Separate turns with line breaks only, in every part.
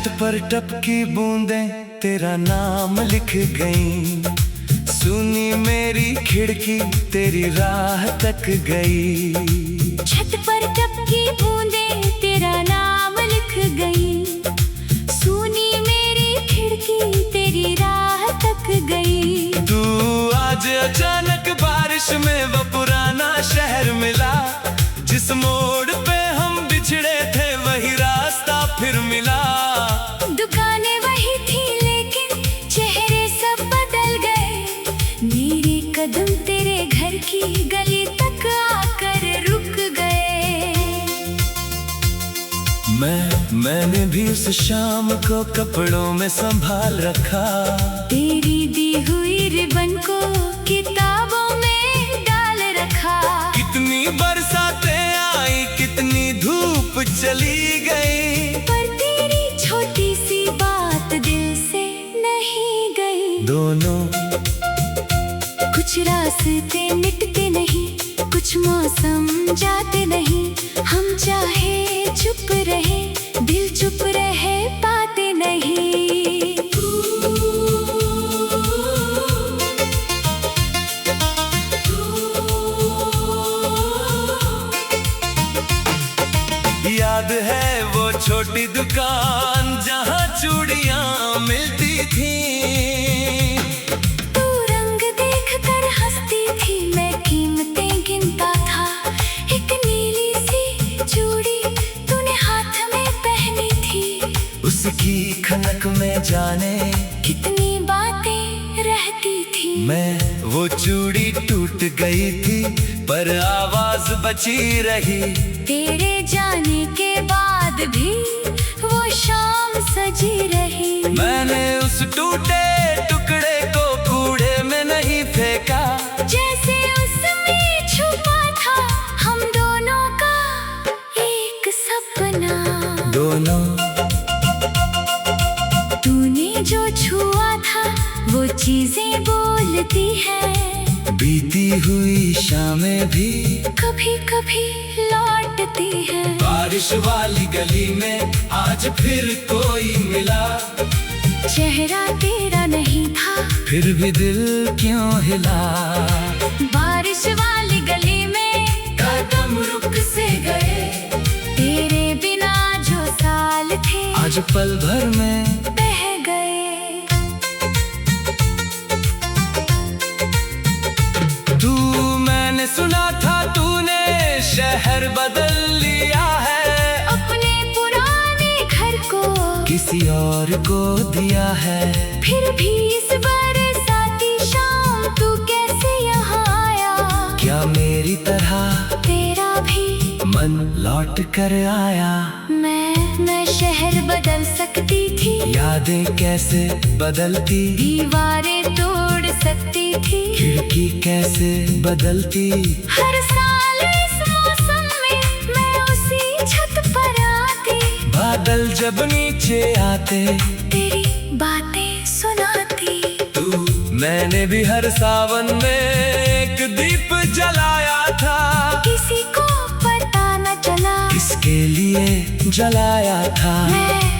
छत पर टपकी बूंदें तेरा नाम लिख गईं, सुनी मेरी खिड़की तेरी राह तक गई।
छत पर टपकी बूंदें तेरा नाम लिख गईं, सुनी मेरी खिड़की तेरी राह तक गई।
तू आज अचानक बारिश में वो पुराना शहर मिला, जिस मोड़ पे हम बिछड़े थे वही रास्ता फिर मिला।
दुकानें वही थी लेकिन चेहरे सब बदल गए, मेरे कदम तेरे घर की गली तक आकर रुक गए।
मैंने भी उस शाम को कपड़ों में संभाल रखा,
तेरी दी हुई रिबन को किताबों में डाल रखा।
कितनी बरसातें आई कितनी धूप चली गई,
पर तेरी छोटी सी बात दिल से नहीं गई।
दोनों
कुछ रास्ते मिटते नहीं, कुछ मौसम जाते नहीं, हम चाहे चुप रहे दिल चुप रहे पाते नहीं।
याद है वो छोटी दुकान जहाँ चूड़ियाँ मिलती थी,
तू रंग देख कर हंसती थी, मैं कीमतें गिनता था। एक नीली सी चूड़ी तूने हाथ में पहनी थी,
उसकी खनक में जाने
कितनी बातें रहती थी।
मैं वो चूड़ी टूट गई थी पर आवाज बची रही,
तेरे जाने के बाद भी वो शाम सजी रही।
मैंने उस टूटे टुकड़े को कूड़े में नहीं फेंका,
जैसे उसमें छुपा था हम दोनों का एक सपना।
दोनों
तूने जो छुआ था वो चीजें बोलती है,
बीती हुई शामें भी
कभी कभी लौटती है।
बारिश वाली गली में आज फिर कोई मिला,
चेहरा तेरा नहीं था
फिर भी दिल क्यों हिला।
बारिश वाली गली में
कदम रुक से गए,
तेरे बिना जो साल थे
आज पल भर में
बह गए।
तू मैंने सुना था तूने शहर बदल लिया है,
अपने पुराने घर को
किसी और को दिया है।
फिर भी इस बरसाती शाम तू कैसे यहाँ आया,
क्या मेरी तरह
तेरा भी
मन लौट कर आया।
मैं शहर बदल सकती थी,
यादें कैसे बदलती,
दीवारें तोड़ सकती थी,
खिड़की कैसे बदलती।
हर साल इस मौसम में मैं उसी छत पर आती,
बादल जब नीचे आते
तेरी बातें सुनाती।
तू मैंने भी हर सावन में एक दीप जलाया था,
किसी को पता न चला
किसके लिए जलाया था।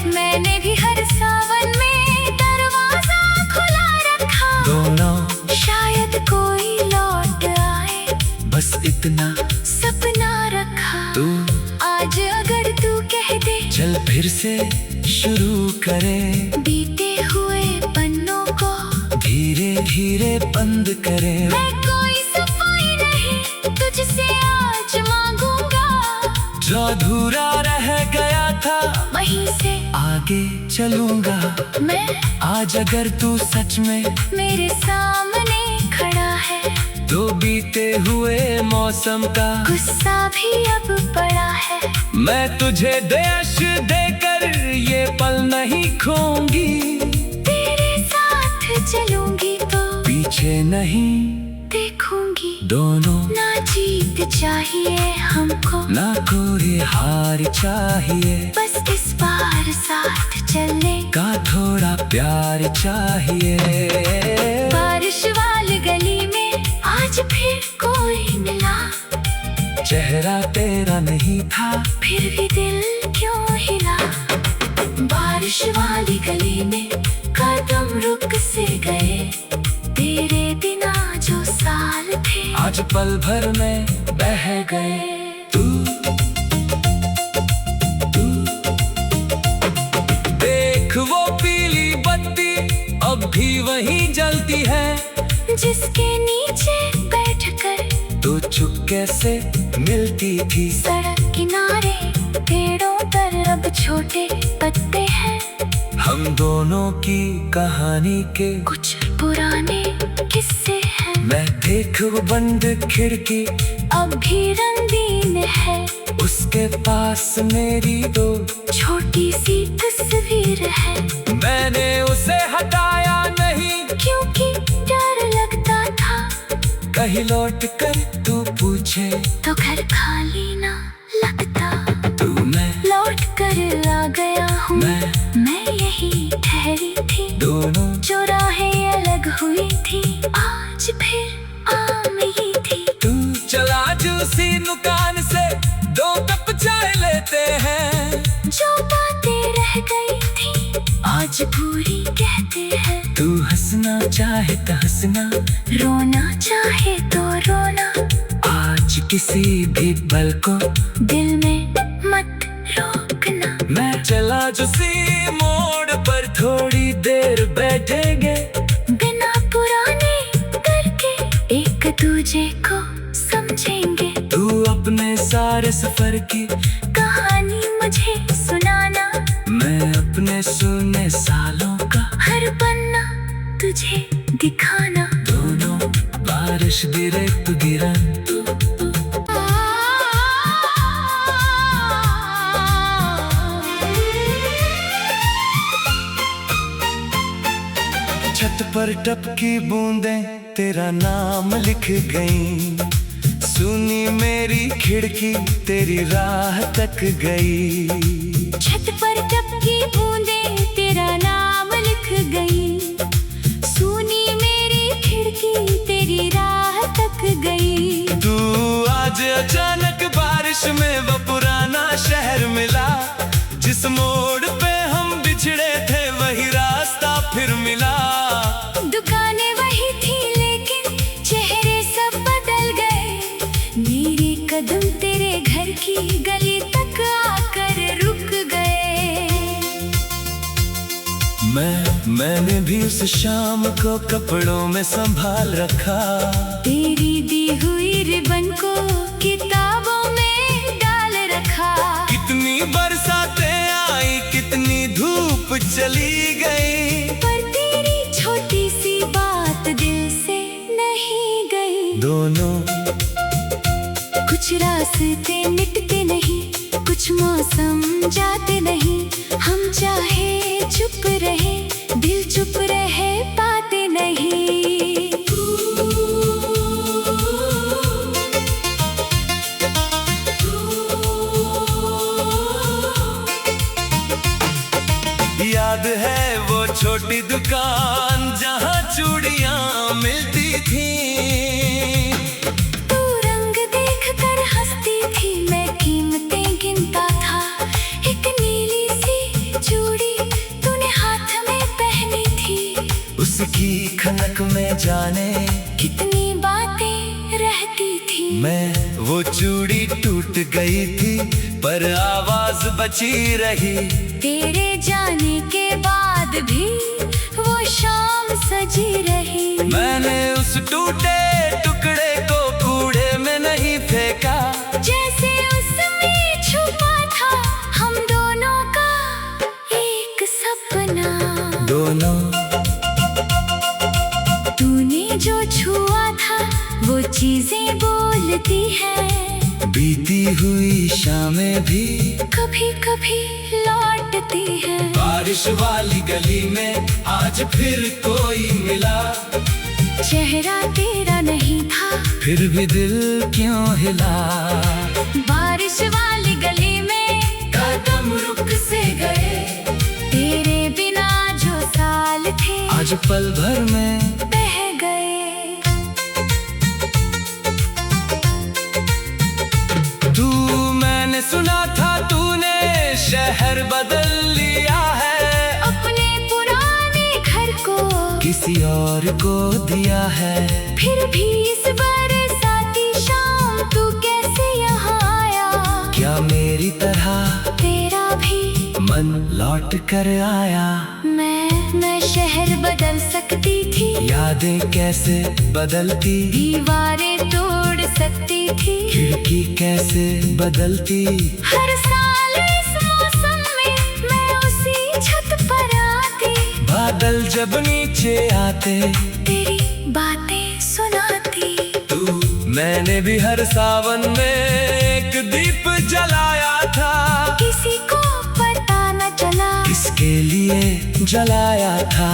मैंने भी हर सावन में दरवाजा खुला रखा,
दोनों
शायद कोई लौट आए
बस इतना
सपना रखा।
तू
आज अगर तू कह दे
चल फिर से शुरू करें,
बीते हुए पन्नों को
धीरे धीरे बंद करें।
मैं कोई सफाई नहीं तुझसे आज मांगूंगा,
जो अधूरा रह गया था
वहीं से
आगे चलूंगा।
मैं
आज अगर तू सच में
मेरे सामने खड़ा है,
तो बीते हुए मौसम का
गुस्सा भी अब पड़ा है।
मैं तुझे देश देकर ये पल नहीं खोऊंगी,
तेरे साथ चलूंगी तो
पीछे नहीं
देखूंगी।
दोनों
ना जीत चाहिए हमको,
ना कोई हार चाहिए,
बस इस बार साथ चलने
का थोड़ा प्यार चाहिए।
बारिश वाली गली में आज फिर कोई मिला,
चेहरा तेरा नहीं था
फिर भी दिल क्यों हिला। बारिश वाली गली में कदम रुक से गए, तेरे बिना जो साल थे
आज पल भर में बह गए। तू देख वो पीली बत्ती अब भी वहीं जलती है,
जिसके नीचे बैठकर
तू चुपके से मिलती थी।
सड़क किनारे पेड़ों पर अब छोटे पत्ते हैं,
हम दोनों की कहानी के
कुछ पुराने किस्से हैं।
मैं देख वो बंद खिड़की
अब भी रंगीन है,
उसके पास मेरी दो
छोटी सी तस्वीर है।
मैंने उसे हटाया नहीं
क्योंकि डर लगता था
कहीं लौट कर तू पूछे
तो घर खाली ना लगता।
तू मैं
लौट कर आ गया हूँ मैं यही ठहरी थी,
दोनों
जो राहें अलग हुई थी आज फिर आम ही थी।
तू चला जूसी दुकान से दो कप चाय लेते हैं,
जो बातें रह गई थी आज पूरी कहते हैं।
तू हंसना चाहे तो हंसना,
रोना चाहे तो रोना,
आज किसी भी पल को
दिल में मत रोकना।
मैं चला जूसी मोड़ पर थोड़ी देर बैठेंगे,
बिना पुराने करके एक दूजे को समझेंगे।
तू अपने सारे सफर की
कहानी मुझे सुनाना,
मैं अपने सुने सालों का
हर पन्ना तुझे दिखाना।
दोनों बारिश गिरे तो गिरा, छत पर टपकी बूंदें तेरा नाम लिख गईं, सुनी मेरी खिड़की तेरी राह तक गई।
छत पर टपकी बूंदें तेरा नाम लिख गई, सुनी मेरी खिड़की तेरी राह तक गई।
तू आज अचानक बारिश में वो पुराना शहर मिला, जिस मोड़ पे हम बिछड़े थे वही रास्ता फिर मिला।
दुकानें वही थी लेकिन चेहरे सब बदल गए, मेरे कदम तेरे घर की गली तक आकर रुक गए।
मैंने भी उस शाम को कपड़ों में संभाल रखा,
तेरी दी हुई रिबन को किताबों में डाल रखा।
कितनी बरसातें आई कितनी धूप चली गई,
पर तेरी छोटी सी बात दिल से नहीं गई।
दोनों
कुछ रास्ते मिटते नहीं, कुछ मौसम जाते नहीं, हम चाहे चुप रहे दिल चुप रहे पाते नहीं।
याद है वो छोटी दुकान जहाँ चूड़ियाँ मिलती थी,
तू रंग देखकर हंसती थी, मैं कीमतें गिनता था। एक नीली सी चूड़ी तूने हाथ में पहनी थी,
उसकी खनक में जाने
कितनी बातें रहती थी।
मैं वो चूड़ी टूट गई थी पर आवाज बची रही,
तेरे जाने के बाद भी वो शाम सजी रही।
मैंने उस टूटे टुकड़े को कूड़े में नहीं फेंका,
जैसे उसमें छुपा था हम दोनों का एक सपना।
दोनों
तूने जो छुआ था वो चीजें बोलती है,
बीती हुई शामें भी
कभी कभी लौटती है।
बारिश वाली गली में आज फिर कोई मिला,
चेहरा तेरा नहीं था
फिर भी दिल क्यों हिला।
बारिश वाली गली में
कदम रुक से गए,
तेरे बिना जो साल थे
आज पल भर में
बह गए।
मैंने सुना था तूने शहर बदल लिया किसी और को दिया है।
फिर भी इस बरसाती शाम तू कैसे यहाँ आया?
क्या मेरी तरह
तेरा भी
मन लौट कर आया?
मैं शहर बदल सकती थी,
यादें कैसे बदलती,
दीवारें तोड़ सकती थी,
खिड़की कैसे बदलती।
हर साल इस मौसम में मैं उसी छत पर आती,
बादल जब नीचे आते
तेरी बातें सुनाती।
मैंने भी हर सावन में एक दीप जलाया था,
किसी को पता न चला
किसके लिए जलाया था।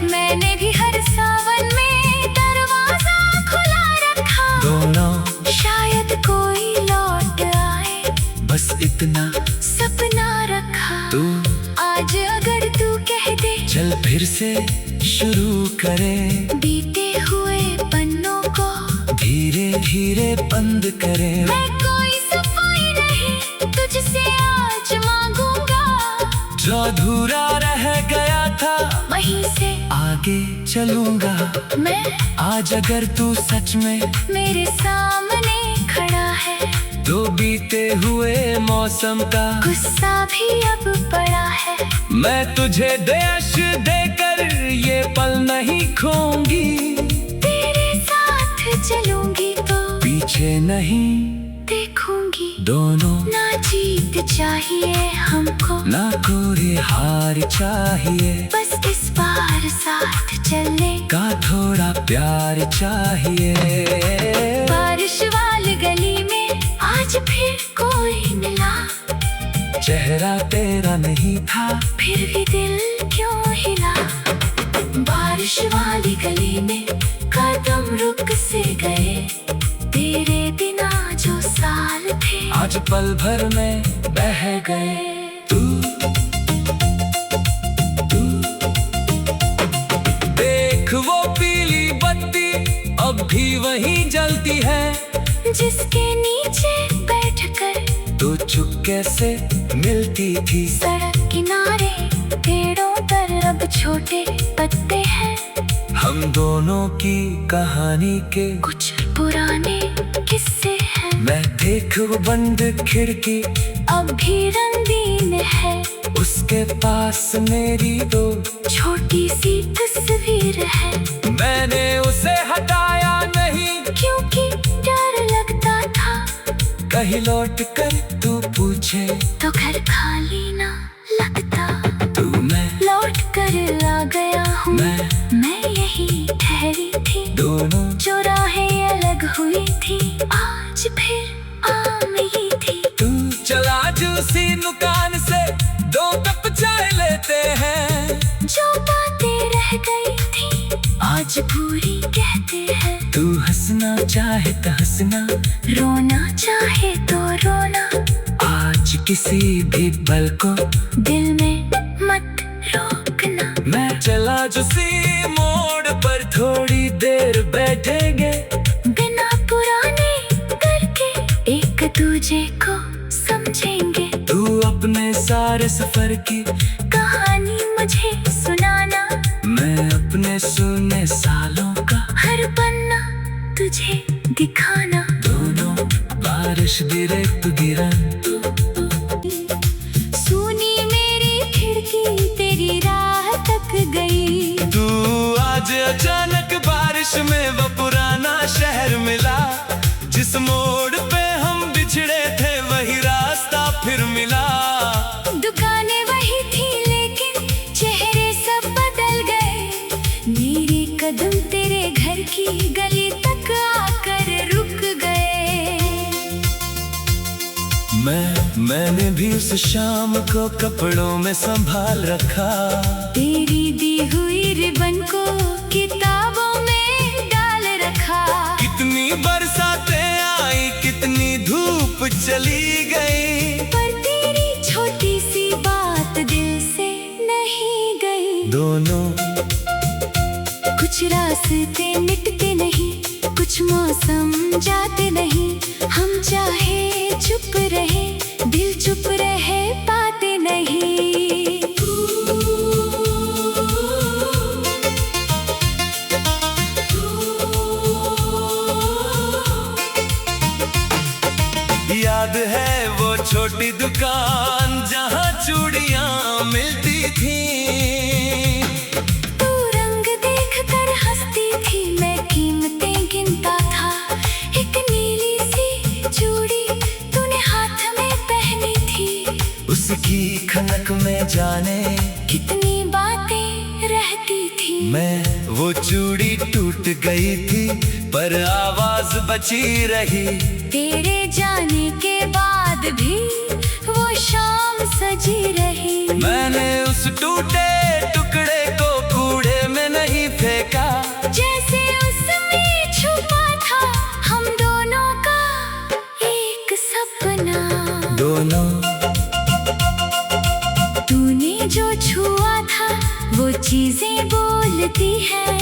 मैंने भी हर सावन में दरवाजा खुला रखा,
दोनों
शायद कोई लौट आए,
बस इतना
सपना रखा।
तू
आज अगर तू कह दे
चल फिर से शुरू करें,
बीते हुए पन्नों को
धीरे धीरे बंद करें।
मैं कोई सफाई नहीं तुझसे आज मांगूंगा,
जो अधूरा रह गया था
वहीं से
आगे चलूंगा।
मैं
आज अगर तू सच में
मेरे सामने खड़ा है,
तो बीते हुए मौसम का
गुस्सा भी अब पड़ा है।
मैं तुझे देश देकर ये पल नहीं खोऊंगी,
तेरे साथ चलूंगी तो
पीछे नहीं
देखूंगी।
दोनों
ना जीत चाहिए हमको,
ना कोई हार चाहिए,
बस इस बार साथ चलने
का थोड़ा प्यार चाहिए।
बारिश वाली गली में आज फिर कोई मिला,
चेहरा तेरा नहीं था
फिर भी दिल क्यों हिला। बारिश वाली गली में कदम रुक से गए, तेरे बिना जो साल थे
आज पल भर में बह गए। देख वो पीली बत्ती अब भी वहीं जलती है,
जिसके नीचे बैठकर
तू चुपके से मिलती थी।
सड़क किनारे पेड़ों पर अब छोटे पत्ते हैं,
हम दोनों की कहानी के
कुछ पुराने किस्से हैं।
मैं देख वो बंद खिड़की
अब भी रंगीन है,
उसके पास मेरी दो
छोटी सी तस्वीर है।
मैंने उसे हटाया नहीं
क्योंकि डर लगता था
कहीं लौट कर तू पूछे
तो घर खाली ना लगता।
तू मैं
लौट कर आ गया हूँ, मैं यही ठहरी थी,
दोनों
जो राहें अलग हुई थी आज फिर आम ही थी।
तू चला जो उसी दुकान से दो कप चाय लेते हैं,
जो बातें रह गई थी आज पूरी कहते हैं।
तू हंसना चाहे तो हंसना,
रोना चाहे तो रोना,
आज किसी भी पल को
दिल में मत रोकना।
मैं चला जो सी मोड़ पर थोड़ी देर बैठेंगे,
बिना पुराने करके एक दूजे को समझेंगे।
तू अपने सारे सफर की
कहानी मुझे सुनाना,
मैं अपने सुने सालों का
हर पन्ना तुझे दिखाना।
दोनों बारिश गिरे तो गिरन,
सुनी मेरी खिड़की तेरी राह तक गई।
तू आज अचानक बारिश में वो पुराना शहर मिला, जिस मोड़ पे हम बिछड़े थे वही रास्ता फिर मिला।
दुकानें वही थी लेकिन चेहरे सब बदल गए, मेरे कदम तेरे घर की गली तक आकर रुक गए।
मैंने भी उस शाम को कपड़ों में संभाल रखा,
तेरी दी हुई रिबन को किताबों में डाल रखा।
कितनी बरसातें आई कितनी धूप चली गई,
पर तेरी छोटी सी बात दिल से नहीं गई।
दोनों
कुछ रास्ते मिटते नहीं, कुछ मौसम जाते नहीं, हम चाहे चुप रहे दिल चुप रहे पाते नहीं।
दुकान जहाँ चूड़ियाँ मिलती थी।
तू रंग देखकर हंसती थी, मैं कीमतें गिनता था। एक नीली सी चूड़ी तूने हाथ में पहनी थी,
उसकी खनक में जाने
कितनी बातें रहती थी।
मैं वो चूड़ी टूट गई थी पर आवाज बची रही।
तेरे जाने के बाद भी वो शाम सजी रही।
मैंने उस टूटे टुकड़े को कूड़े में नहीं फेंका,
जैसे उसमें छुपा था हम दोनों का एक सपना।
दोनों
तूने जो छुआ था वो चीजें बोलती है,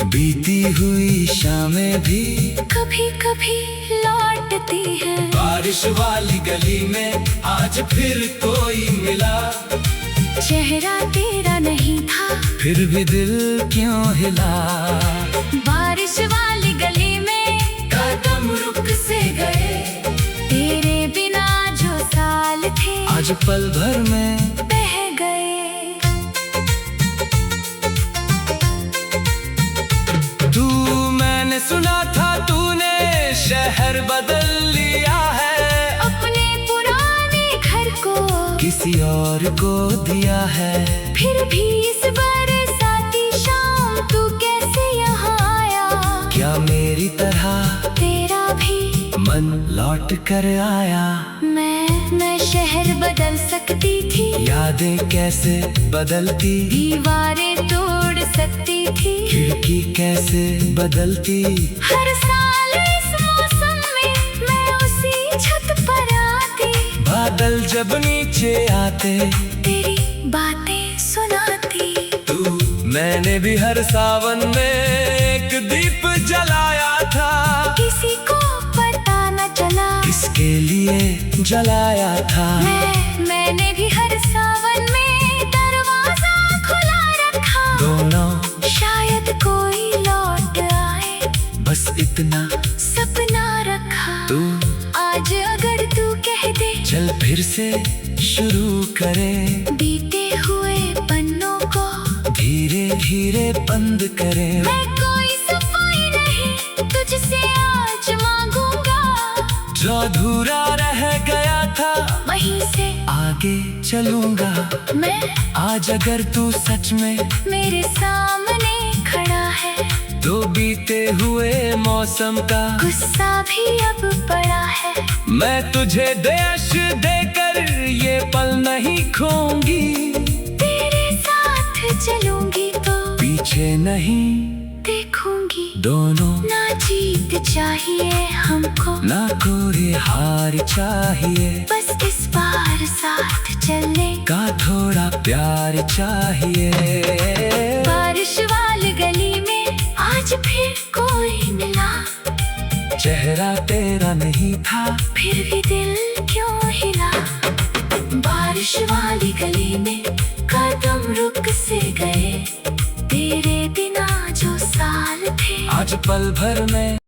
बीती हुई शामें भी
कभी कभी लौटती है।
बारिश वाली गली में आज फिर कोई मिला,
चेहरा तेरा नहीं था
फिर भी दिल क्यों हिला।
बारिश वाली गली में
कदम रुक से गए,
तेरे बिना जो साल थे
आज पल भर में
बह गए।
मैंने सुना था तूने शहर बदल लिया है,
अपने पुराने घर को
किसी और को दिया है।
फिर भी इस बरसाती शाम तू कैसे यहाँ आया?
क्या मेरी तरह
तेरा भी
मन लौट कर आया?
मैं शहर बदल सकती थी,
यादें कैसे बदलती,
दीवारें तोड़ सकती थी,
खिड़की कैसे बदलती।
हर साल इस मौसम में मैं उसी छत पर आती,
बादल जब नीचे आते
तेरी बातें सुनाती।
तू मैंने भी हर सावन में एक दीप जलाया था,
किसी को पता न चला
किसके लिए जलाया था।
मैंने भी हर सावन में दरवाजा खुला रखा,
दोनों
शायद कोई लौट आए,
बस इतना
सपना रखा।
तू
आज अगर तू कह दे
चल फिर से शुरू करें,
बीते हुए पन्नों को
धीरे धीरे बंद करें।
मैं कोई सफाई नहीं तुझसे आज मांगूंगा,
जो अधूरा रह गया था
वहीं से
आगे चलूंगा।
मैं
आज अगर तू सच में
मेरे सामने खड़ा है,
तो बीते हुए मौसम का
गुस्सा भी अब पड़ा है।
मैं तुझे देश देकर ये पल नहीं खोऊंगी,
तेरे साथ चलूंगी तो
पीछे नहीं
देखूंगी।
दोनों
ना जीत चाहिए हमको,
ना कोई हार चाहिए,
बस इस बार साथ चलने
का थोड़ा प्यार चाहिए।
बारिश वाली गली में आज फिर कोई मिला,
चेहरा तेरा नहीं था
फिर भी दिल क्यों हिला। बारिश वाली गली में कदम रुक से गए, तेरे बिना जो साल थे
आज पल भर में